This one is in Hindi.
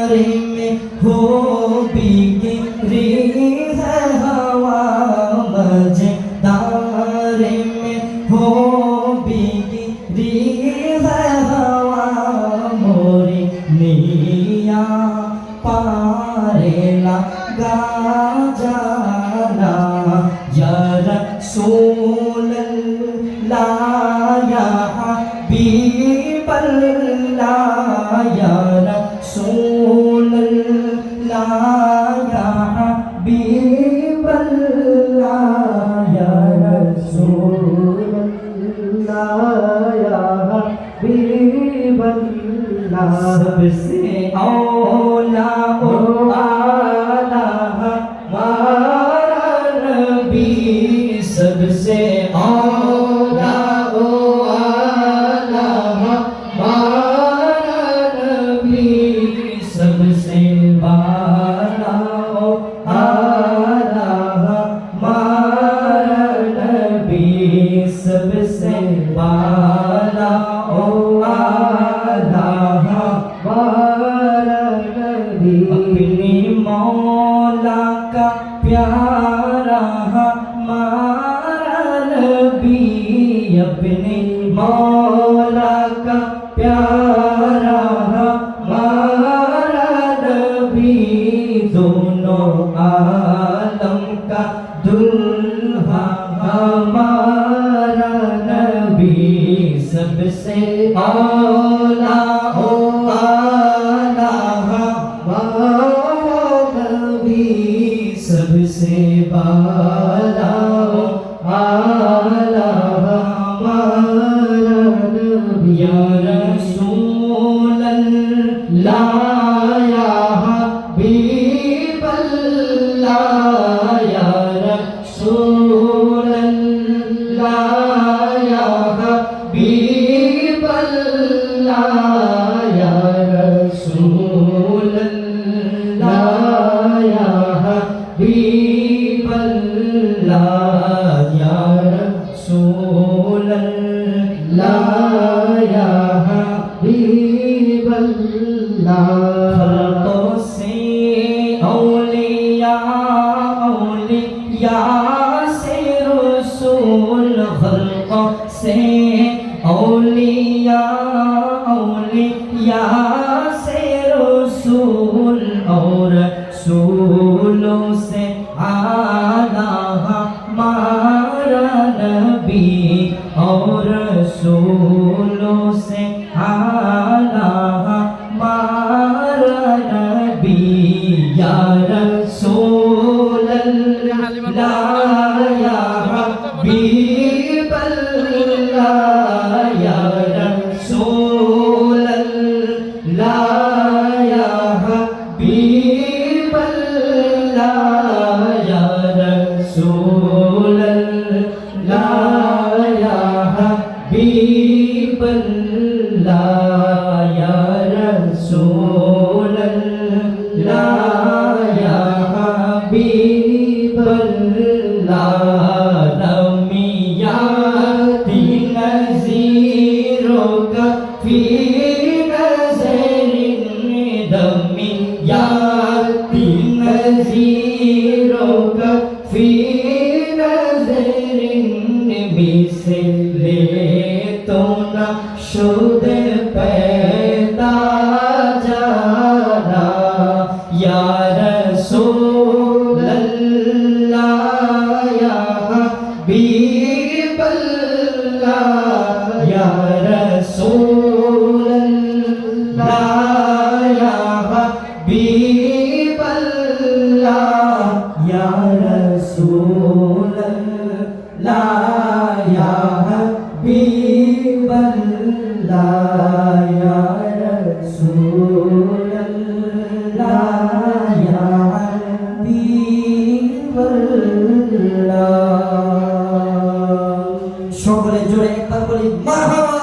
में हो बिखरी है हवा मजेदार में हो बिखरी है हवा मोरी मिया पारे लगा जाना या रसूल अल्लाह या हबीब अल्लाह या रसूल अल्लाह या हबीब अल्लाह या रसूल अल्लाह या हबीब अल्लाह सबसे औला ओ आला हमारा नबी सबसे औला ओ आला हमारा नबी सबसे वाला ओ आला हमारा नबी सबसे वाला ओ आला हमारा नबी अपने मौला का प्यारा हमारा नबी अपने मौला का प्यारा हमारा नबी दोनों आलम का दुल्हा हमारा नबी सबसे औला ओ आला हमारा नबी सबसे बाला ओ आला हमारा नबी या रसूल अल्लाह या हबीब अल्लाह या रसूल अल्लाह या हबीब अल्लाह या रसूल अल्लाह या हबीब अल्लाह या रसूल अल्लाह या हबीब अल्लाह खल्क़ों से औलिया औलिया से रसूल खल्क़ों से औलिया औलिया से रसूल और रसूलों से आला हमारा नबी और रसूलों से आला हमारा नबी या रसूल अल्लाह या हबीब अल्लाह या रसूल अल्लाह या हबीब अल्लाह या रसूल अल्लाह या हबीब अल्लाह या रसूल अल्लाह या हबीब अल्लाह नमियाती नज़ीरों का फी नज़रिन दमियाती नज़ीरों का फी नज़रिन मिसले तो न शुद पैदा जाना या रसूल अल्लाह या हबीब अल्लाह या रसूल अल्लाह या हबीब अल्लाह या रसूल अल्लाह या हबीब अल्लाह या रसूल अल्लाह या हबीब अल्लाह সকলে জোরে একবার বলি মারহাবা।